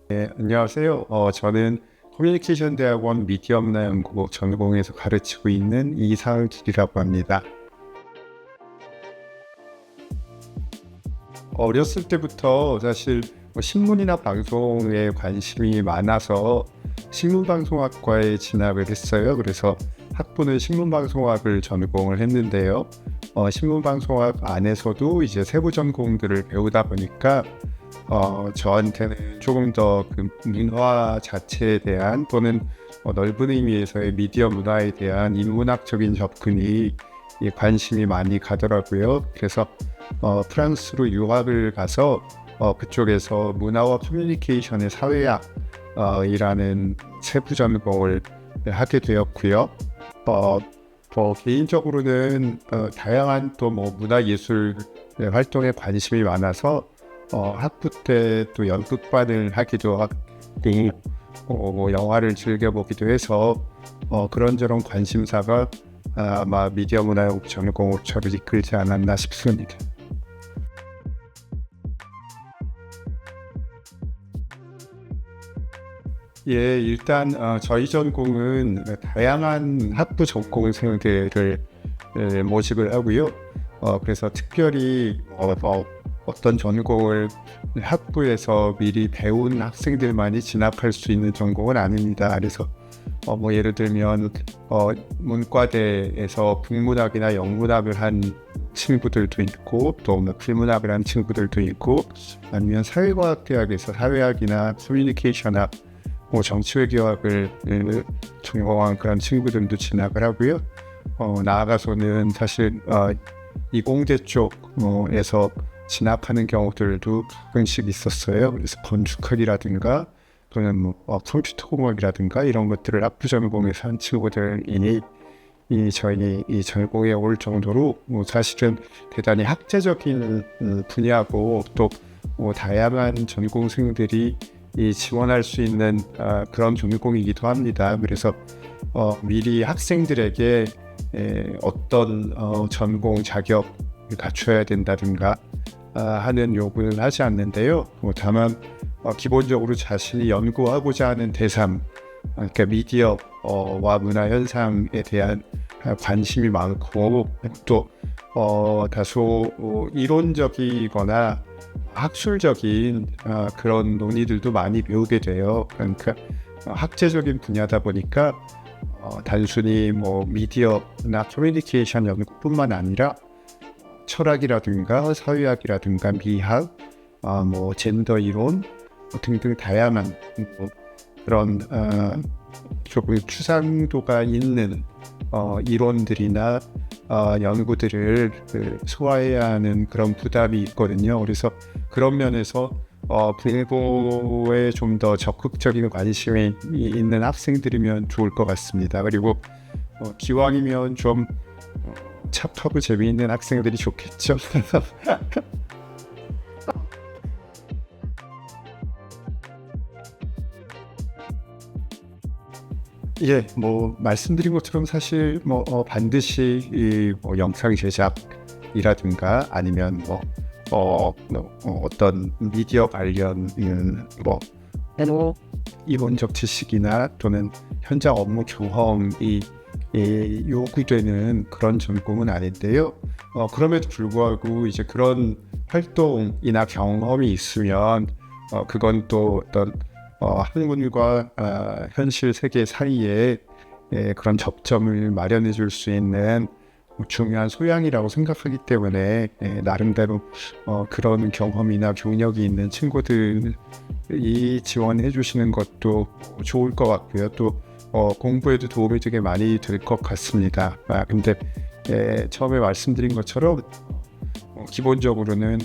네, 안녕하세요. 저는 커뮤니케이션 대학원 미디어 문화 연구국 전공에서 가르치고 있는 이상길이라고 합니다. 어렸을 때부터 사실 신문이나 방송에 관심이 많아서 신문방송학과에 진학을 했어요. 그래서 학부는 신문방송학을 전공을 했는데요. 신문방송학 안에서도 이제 세부 전공들을 배우다 보니까 저한테는 조금 더 그 문화 자체에 대한 또는 넓은 의미에서의 미디어 문화에 대한 인문학적인 접근이 관심이 많이 가더라고요. 그래서 프랑스로 유학을 가서 그쪽에서 문화와 커뮤니케이션의 사회학이라는 세부 전공을 하게 되었고요. 개인적으로는 다양한 또 문화예술 활동에 관심이 많아서 학부 때 또 연극반을 하기도 하고 영화를 즐겨보기도 해서 그런저런 관심사가 아마 미디어 문화연구 전공으로 저를 이끌지 않았나 싶습니다. 예, 일단 저희 전공은 다양한 학부 전공생들을 모집을 하고요. 그래서 특별히 어떤 전공을 학부에서 미리 배운 학생들만이 진학할 수 있는 전공은 아닙니다. 그래서 예를 들면 문과대에서 국문학이나 영문학을 한 친구들도 있고 또 필문학을 한 친구들도 있고 아니면 사회과학대학에서 사회학이나 커뮤니케이션학 정치외교학을 전공한 그런 친구들도 진학을 하고요. 나아가서는 사실 이공대 쪽에서 진학하는 경우들도 가끔씩 있었어요. 그래서 건축학이라든가 또는 컴퓨터공학이라든가 이런 것들을 학부 전공에서 한 친구들이 저희 이 전공에 올 정도로 사실은 대단히 학제적인 분야고 또 다양한 전공생들이 지원할 수 있는 그런 전공이기도 합니다. 그래서 미리 학생들에게 어떤 전공 자격을 갖춰야 된다든가 하는 요구는 하지 않는데요. 다만 기본적으로 자신이 연구하고자 하는 대상, 그러니까 미디어와 문화 현상에 대한 관심이 많고 또 다소 이론적이거나 학술적인 그런 논의들도 많이 배우게 돼요. 그러니까 학제적인 분야다 보니까 단순히 미디어나 커뮤니케이션 연구뿐만 아니라 철학이라든가 사회학이라든가 미학, 젠더 이론 등등 다양한 그런 조금 추상도가 있는 이론들이나 연구들을 소화해야 하는 그런 부담이 있거든요. 그래서 그런 면에서 공부에 좀 더 적극적인 관심이 있는 학생들이면 좋을 것 같습니다. 그리고 기왕이면 좀 착하고 재미있는 학생들이 좋겠죠. 예, 말씀드린 것처럼 사실 반드시 이 영상 제작이라든가 아니면 어떤 미디어 관련 이론적 지식이나 또는 현장 업무 경험이 요구되는 그런 전공은 아닌데요. 그럼에도 불구하고 이제 그런 활동이나 경험이 있으면 그건 또 어떤 학문과 현실 세계 사이에 그런 접점을 마련해 줄 수 있는 중요한 소양이라고 생각하기 때문에 나름대로 그런 경험이나 경력이 있는 친구들이 지원해 주시는 것도 좋을 것 같고요. 또 공부에도 도움이 되게 많이 될 것 같습니다. 근데 처음에 말씀드린 것처럼 기본적으로는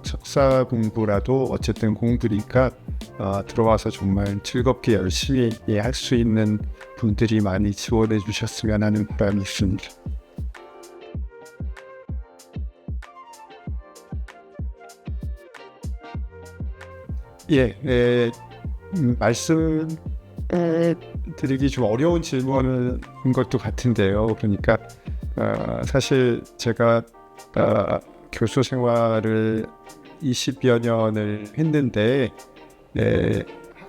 석사 공부라도 어쨌든 공부니까 들어와서 정말 즐겁게 열심히 할 수 있는 분들이 많이 지원해 주셨으면 하는 바람이 있습니다. 말씀드리기 좀 어려운 질문인 것도 같은데요. 그러니까 사실 제가 교수 생활을 20여 년을 했는데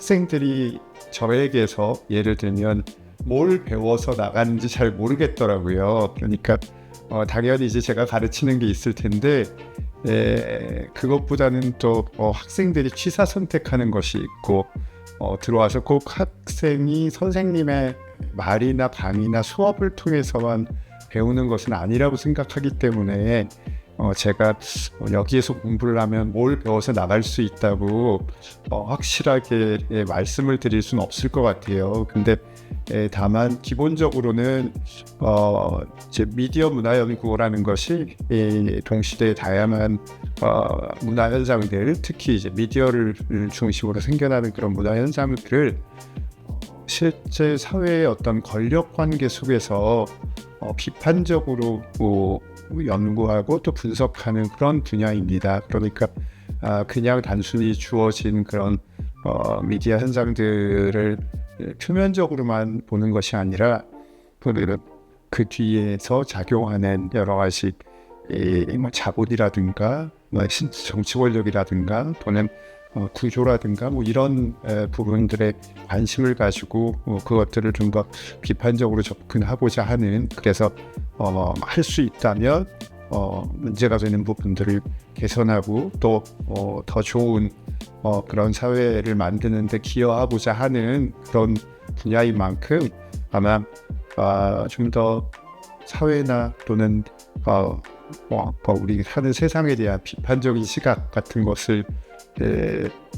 학생들이 저에게서 예를 들면 뭘 배워서 나가는지 잘 모르겠더라고요. 그러니까 당연히 이제 제가 가르치는 게 있을 텐데 그것보다는 또 학생들이 취사 선택하는 것이 있고 들어와서 꼭 학생이 선생님의 말이나 강의나 수업을 통해서만 배우는 것은 아니라고 생각하기 때문에 제가 여기에서 공부를 하면 뭘 배워서 나갈 수 있다고 확실하게 말씀을 드릴 수는 없을 것 같아요. 근데 다만 기본적으로는 이제 미디어 문화 연구라는 것이 동시대의 다양한 문화 현상들, 특히 이제 미디어를 중심으로 생겨나는 그런 문화 현상들을 실제 사회의 어떤 권력 관계 속에서 비판적으로 연구하고 또 분석하는 그런 분야입니다. 그러니까 그냥 단순히 주어진 그런 미디어 현상들을 표면적으로만 보는 것이 아니라 그 뒤에서 작용하는 여러 가지 자본이라든가 정치 권력이라든가 또는 구조라든가 이런 부분들에 관심을 가지고 그것들을 좀 더 비판적으로 접근하고자 하는, 그래서 할 수 있다면 문제가 되는 부분들을 개선하고 또 더 좋은 그런 사회를 만드는 데 기여하고자 하는 그런 분야인 만큼 아마 좀 더 사회나 또는 우리 사는 세상에 대한 비판적인 시각 같은 것을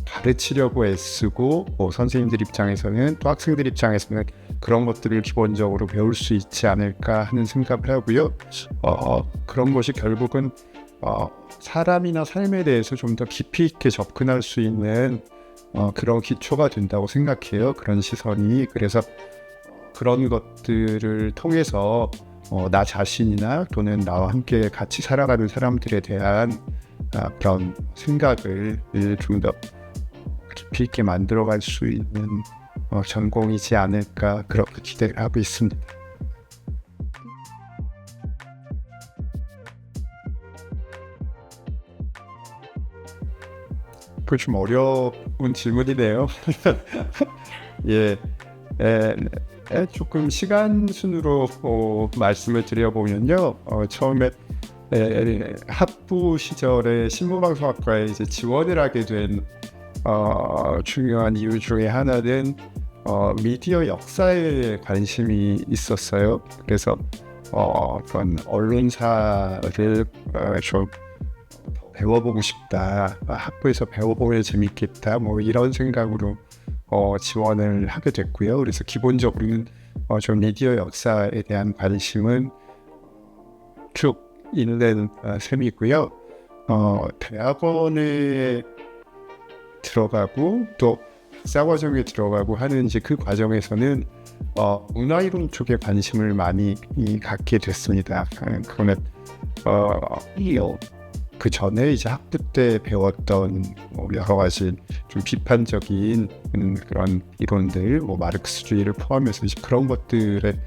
가르치려고 애쓰고 선생님들 입장에서는 또 학생들 입장에서는 그런 것들을 기본적으로 배울 수 있지 않을까 하는 생각을 하고요. 그런 것이 결국은 사람이나 삶에 대해서 좀 더 깊이 있게 접근할 수 있는 그런 기초가 된다고 생각해요. 그런 시선이. 그래서 그런 것들을 통해서 나 자신이나 또는 나와 함께 같이 살아가는 사람들에 대한 그런 생각을 좀 더 깊이 있게 만들어갈 수 있는 전공이지 않을까 그렇게 기대를 하고 있습니다. 그 좀 어려운 질문이네요. 예, 조금 시간 순으로 말씀을 드려보면요. 처음에 학부 시절에 신문방송학과에 이제 지원을 하게 된 중요한 이유 중에 하나는 미디어 역사에 관심이 있었어요. 그래서 그런 언론사를 좀 배워보고 싶다, 학부에서 배워보면 재밌겠다, 이런 생각으로 지원을 하게 됐고요. 그래서 기본적으로는 좀 미디어 역사에 대한 관심은 쭉 있는 셈이고요. 대학원에 들어가고 또 박사과정에 들어가고 하는 이제 그 과정에서는 문화이론 쪽에 관심을 많이 갖게 됐습니다. 그거는 그 전에 이제 학부 때 배웠던 여러 가지 좀 비판적인 그런 이론들, 마르크스주의를 포함해서 이제 그런 것들의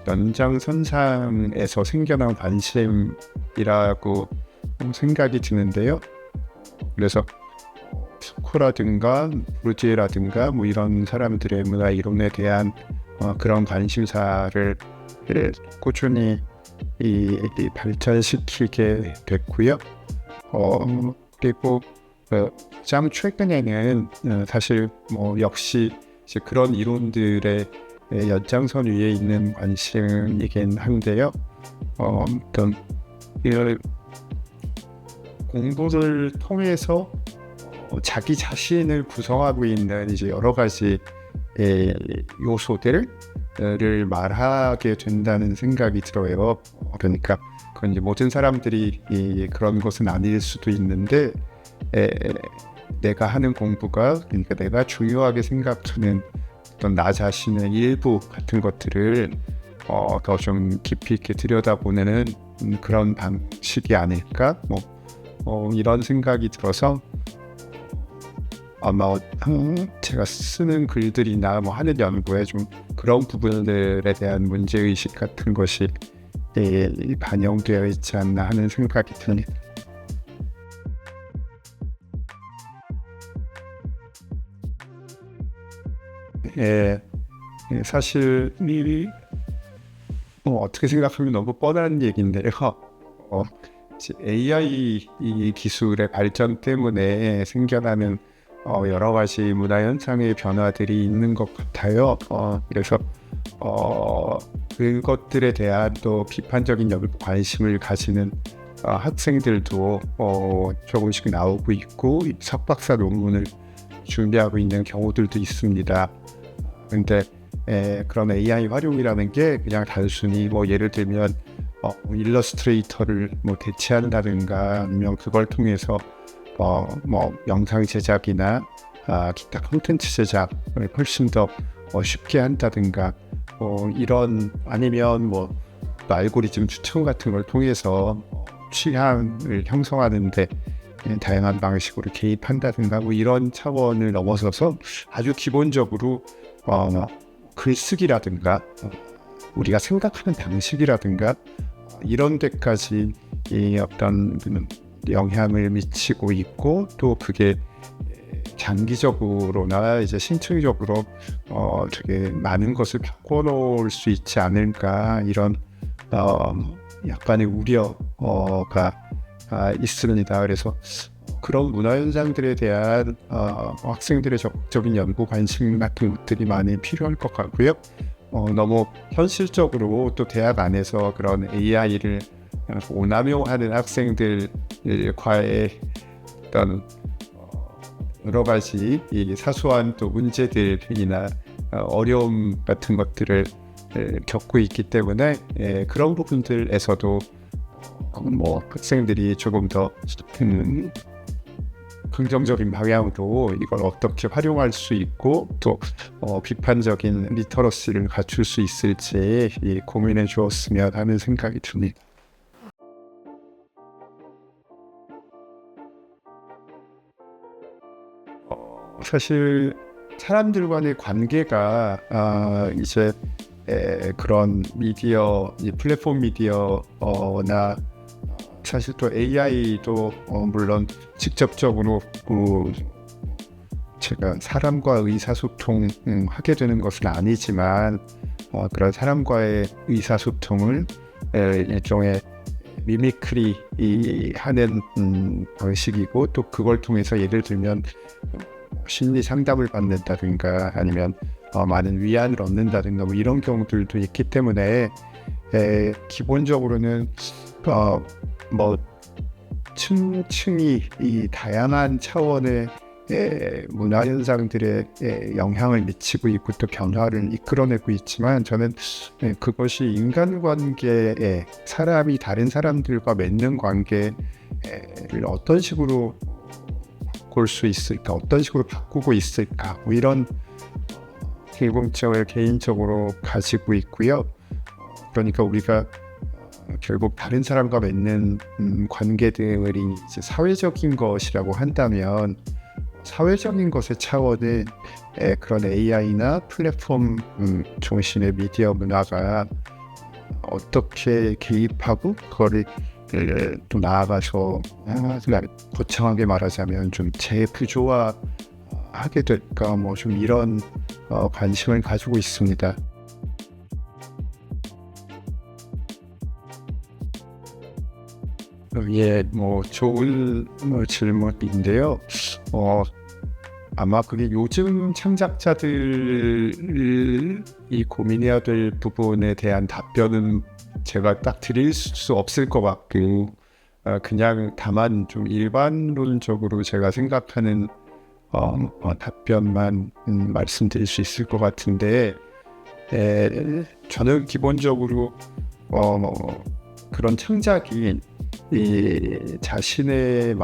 연장선상에서 생겨난 관심이라고 생각이 드는데요. 그래서 푸코라든가 브루지에라든가 이런 사람들의 문화 이론에 대한 그런 관심사를 꾸준히 발전시키게 됐고요. 그리고 가장 최근에는 사실 역시 이제 그런 이론들의 연장선 위에 있는 관심이긴 한데요. 어떤 이런 공부를 통해서 자기 자신을 구성하고 있는 이제 여러 가지 요소들을 말하게 된다는 생각이 들어요. 그러니까 그건 이제 모든 사람들이 그런 것은 아닐 수도 있는데 내가 하는 공부가, 그러니까 내가 중요하게 생각하는 어떤 나 자신의 일부 같은 것들을 더 좀 깊이 있게 들여다보는 그런 방식이 아닐까, 이런 생각이 들어서 아마 제가 쓰는 글들이나 하는 연구에 좀 그런 부분들에 대한 문제의식 같은 것이 반영되어 있지 않나 하는 생각이 듭니다. 사실 이 어떻게 생각하면 너무 뻔한 얘기인데요. 이제 AI 이 기술의 발전 때문에 생겨나는 여러 가지 문화 현상의 변화들이 있는 것 같아요. 그래서 그것들에 대한 또 비판적인 관심을 가지는 학생들도 조금씩 나오고 있고 석박사 논문을 준비하고 있는 경우들도 있습니다. 근데 그런 AI 활용이라는 게 그냥 단순히 예를 들면 일러스트레이터를 대체한다든가 아니면 그걸 통해서 영상 제작이나 기타 콘텐츠 제작을 훨씬 더 쉽게 한다든가 이런 아니면 알고리즘 추천 같은 걸 통해서 취향을 형성하는데 다양한 방식으로 개입한다든가 이런 차원을 넘어서서 아주 기본적으로 글쓰기라든가 우리가 생각하는 방식이라든가 이런 데까지 이 어떤 영향을 미치고 있고 또 그게 장기적으로나 이제 신체적으로 되게 많은 것을 바꿔놓을 수 있지 않을까 이런 약간의 우려가 있습니다. 그래서 그런 문화 현상들에 대한 학생들의 적극적인 연구 관심 같은 것들이 많이 필요할 것 같고요. 너무 현실적으로 또 대학 안에서 그런 AI를 오남용하는 학생들과의 어떤 여러 가지 이 사소한 또 문제들이나 어려움 같은 것들을 겪고 있기 때문에 그런 부분들에서도 학생들이 조금 더 긍정적인 방향으로 이걸 어떻게 활용할 수 있고 또 비판적인 리터러시를 갖출 수 있을지 고민해 주었으면 하는 생각이 듭니다. 사실 사람들 간의 관계가 이제 그런 미디어, 플랫폼 미디어나 사실 또 AI도 물론 직접적으로 제가 사람과 의사소통 하게 되는 것은 아니지만 그런 사람과의 의사소통을 일종의 미미크리 하는 방식이고 또 그걸 통해서 예를 들면 심리 상담을 받는다든가 아니면 많은 위안을 얻는다든가 이런 경우들도 있기 때문에 기본적으로는 층층이 이 다양한 차원의 문화 현상들에 영향을 미치고 있고 또 변화를 이끌어내고 있지만 저는 그것이 인간관계에 사람이 다른 사람들과 맺는 관계를 어떤 식으로 바꿀 수 있을까, 어떤 식으로 바꾸고 있을까 이런 궁금증을 개인적으로 가지고 있고요. 그러니까 우리가 결국 다른 사람과 맺는 관계들이 이제 사회적인 것이라고 한다면 사회적인 것의 차원은 그런 AI나 플랫폼 중심의 미디어 문화가 어떻게 개입하고 그거를 또 나아가서 거창하게 말하자면 좀 재구조화하게 될까 좀 이런 관심을 가지고 있습니다. 좋은 질문인데요. 아마 그게 요즘 창작자들이 고민해야 될 부분에 대한 답변은 제가 딱 드릴 수 없을 것 같고 그냥 다만 좀 일반론적으로 제가 생각하는 답변만 말씀드릴 수 있을 것 같은데 저는 기본적으로 그런 창작이 이 자신의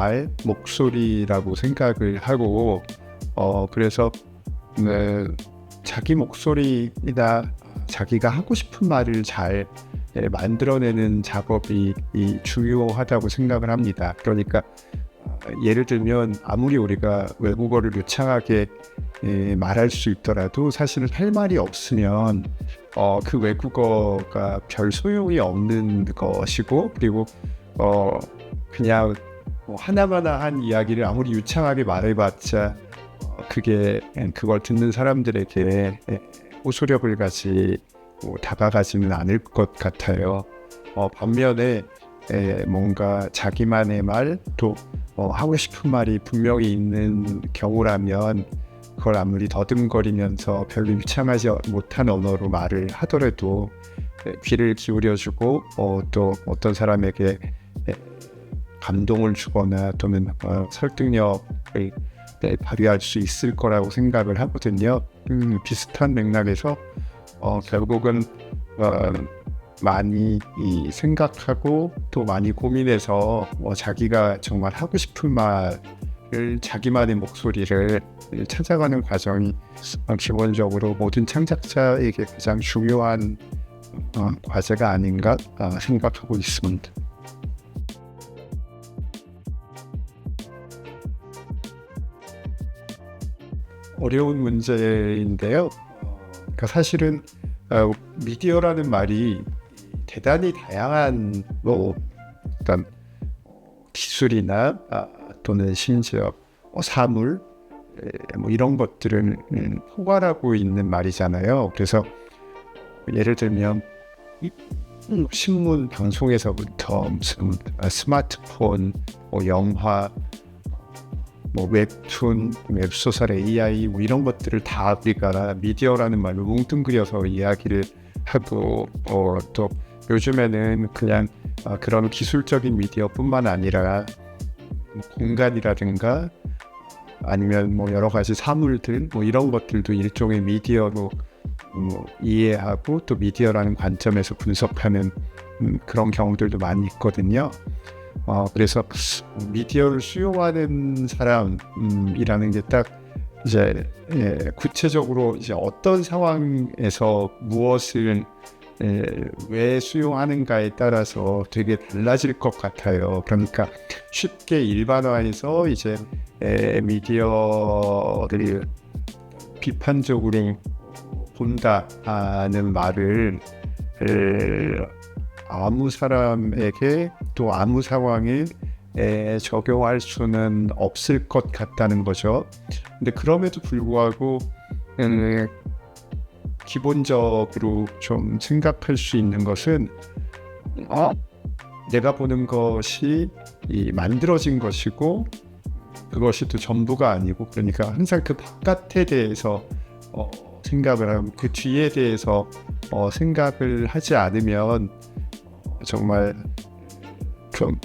목소리라고 생각을 하고 그래서 자기 목소리나 자기가 하고 싶은 말을 잘 만들어내는 작업이 중요하다고 생각을 합니다. 그러니까 예를 들면 아무리 우리가 외국어를 유창하게 말할 수 있더라도 사실은 할 말이 없으면 그 외국어가 별 소용이 없는 것이고 그리고 그냥 하나마나 한 이야기를 아무리 유창하게 말해봤자 그게 그걸 듣는 사람들에게 호소력을 가지고 다가가지는 않을 것 같아요. 반면에 뭔가 자기만의 말, 또 하고 싶은 말이 분명히 있는 경우라면 그걸 아무리 더듬거리면서 별로 유창하지 못한 언어로 말을 하더라도 귀를 기울여주고 또 어떤 사람에게 감동을 주거나 또는 설득력을 발휘할 수 있을 거라고 생각을 하거든요. 비슷한 맥락에서 결국은 많이 생각하고 또 많이 고민해서 자기가 정말 하고 싶은 말을 자기만의 목소리를 찾아가는 과정이 기본적으로 모든 창작자에게 가장 중요한 과제가 아닌가 생각하고 있습니다. 어려운 문제인데요. 그러니까 사실은 미디어라는 말이 대단히 다양한 일단 기술이나 또는 심지어 사물 이런 것들을 포괄하고 있는 말이잖아요. 그래서 예를 들면 신문 방송에서부터 무슨 스마트폰, 영화, 웹툰, 웹소설, AI 이런 것들을 다 우리가 미디어라는 말로 뭉뚱그려서 이야기를 하고 또 요즘에는 그냥 그런 기술적인 미디어뿐만 아니라 공간이라든가 아니면 여러 가지 사물들 이런 것들도 일종의 미디어로 이해하고 또 미디어라는 관점에서 분석하는 그런 경우들도 많이 있거든요. 그래서 미디어를 수용하는 사람이라는 게 딱 이제 구체적으로 이제 어떤 상황에서 무엇을 왜 수용하는가에 따라서 되게 달라질 것 같아요. 그러니까 쉽게 일반화해서 이제 미디어들이 비판적으로 본다는 말을 아무 사람에게 또 아무 상황에 적용할 수는 없을 것 같다는 거죠. 근데 그럼에도 불구하고 기본적으로 좀 생각할 수 있는 것은 내가 보는 것이 만들어진 것이고 그것이 또 전부가 아니고, 그러니까 항상 그 바깥에 대해서 생각을 하고 그 뒤에 대해서 생각을 하지 않으면 정말 좀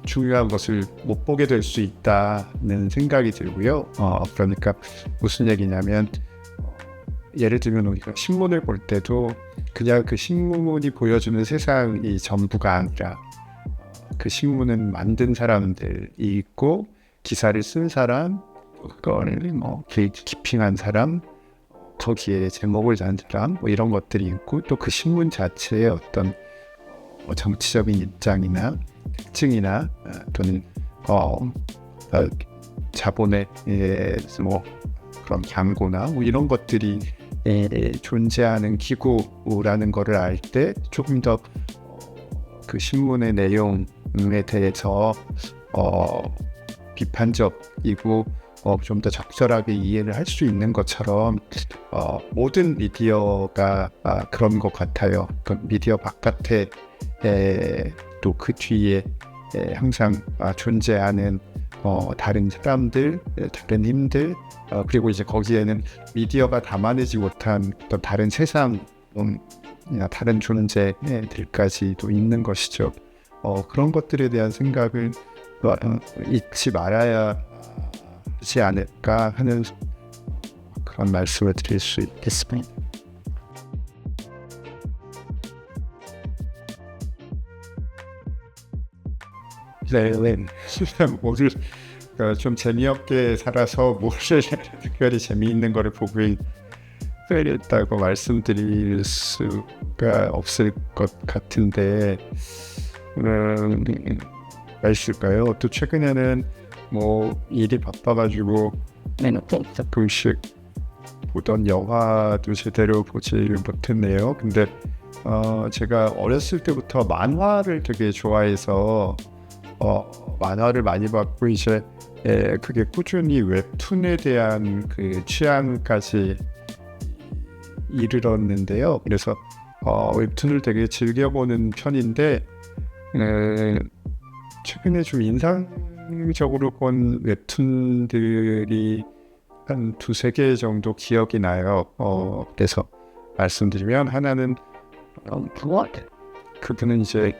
중요한 것을 못 보게 될 수 있다는 생각이 들고요. 그러니까 무슨 얘기냐면 예를 들면 우리가 신문을 볼 때도 그냥 그 신문이 보여주는 세상이 전부가 아니라 그 신문은 만든 사람들이 있고 기사를 쓴 사람, 그거를 기핑한 사람, 거기에 제목을 단 사람 이런 것들이 있고 또 그 신문 자체의 어떤 정치적인 입장이나 특징이나 또는 자본의 그런 광고나 이런 것들이 존재하는 기구라는 것을 알 때 조금 더 그 신문의 내용에 대해서 비판적이고 좀 더 적절하게 이해를 할 수 있는 것처럼 모든 미디어가 그런 것 같아요. 그 미디어 바깥에 또 그 뒤에 항상 존재하는 다른 사람들, 다른 힘들, 그리고 이제 거기에는 미디어가 담아내지 못한 어떤 다른 세상, 다른 존재들까지도 있는 것이죠. 그런 것들에 대한 생각을 잊지 말아야 하지 않을까 하는 그런 말씀을 드릴 수 있겠습니다. 네, 뭐를 좀 재미없게 살아서 뭐를 특별히 재미있는 거를 보고 있다고 말씀드릴 수가 없을 것 같은데 뭐 있을까요? 또 최근에는 일이 바빠가지고 가끔씩 보던 영화도 제대로 보지 못했네요. 근데 제가 어렸을 때부터 만화를 되게 좋아해서 만화를 많이 봤고 이제 그게 꾸준히 웹툰에 대한 그 취향까지 이르렀는데요. 그래서 웹툰을 되게 즐겨보는 편인데 최근에 좀 인상적으로 본 웹툰들이 한 두세 개 정도 기억이 나요. 그래서 말씀드리면 하나는 그분은 이제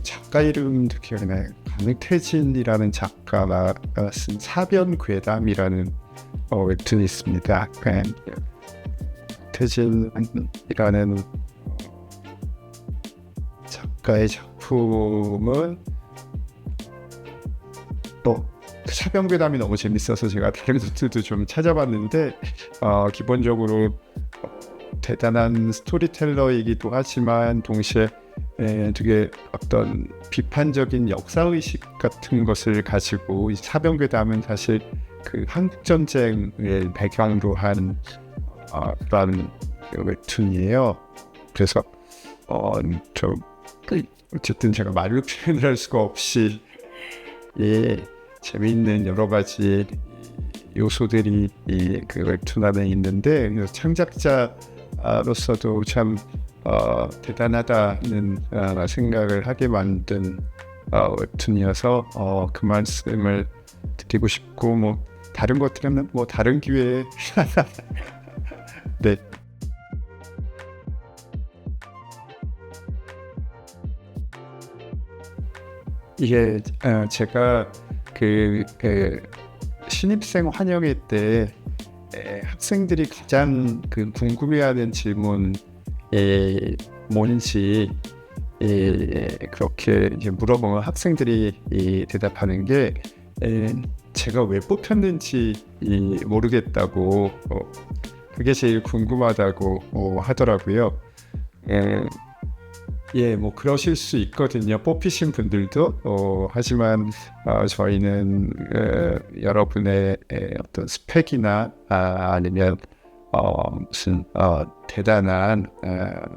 작가 이름도 기억이 나요. 강태진이라는 작가가 쓴 사변괴담이라는 웹툰이 있습니다. 태진이라는 작가의 작품은 또 사변괴담이 너무 재밌어서 제가 다른 것들도 좀 찾아봤는데 기본적으로 대단한 스토리텔러이기도 하지만 동시에 되게 어떤 비판적인 역사의식 같은 것을 가지고 이 사변괴담은 사실 그 한국전쟁을 배경으로 한 그런 웹툰이에요. 그래서 좀 어쨌든 제가 말로 표현을 할 수가 없이 재미있는 여러 가지 요소들이 그 웹툰 안에 있는데 창작자로서도 참 대단하다는 생각을 하게 만든 웹툰이어서 그 말씀을 드리고 싶고 뭐 다른 것들은 뭐 다른 기회에 네. 이게 제가 그 신입생 환영회 때 학생들이 가장 궁금해하는 질문이 뭔지 그렇게 이제 물어보면 학생들이 대답하는 게 제가 왜 뽑혔는지 모르겠다고 그게 제일 궁금하다고 하더라고요. 뭐 그러실 수 있거든요. 뽑히신 분들도 하지만 저희는 여러분의 어떤 스펙이나 아니면 무슨 대단한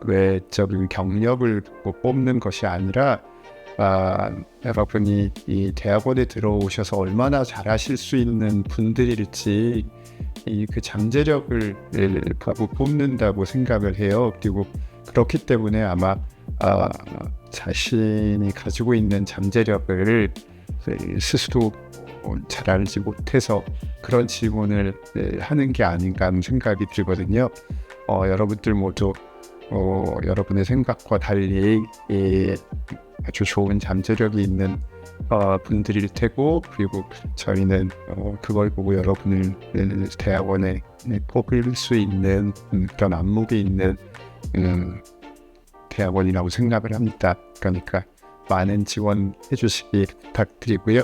외적인 경력을 뽑는 것이 아니라 여러분이 이 대학원에 들어오셔서 얼마나 잘하실 수 있는 분들일지 그 잠재력을 뽑는다고 생각을 해요. 그리고 그렇기 때문에 아마 자신이 가지고 있는 잠재력을 스스로 잘 알지 못해서 그런 질문을 하는 게 아닌가 하는 생각이 들거든요. 여러분들 모두 여러분의 생각과 달리 아주 좋은 잠재력이 있는 분들일 테고 그리고 저희는 그걸 보고 여러분을 대학원에 뽑을 수 있는 그런 안목이 있는 대학원이라고 생각을 합니다. 그러니까 많은 지원해 주시기 부탁드리고요.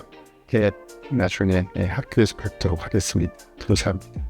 나중에 학교에서 뵙도록 하겠습니다. 감사합니다.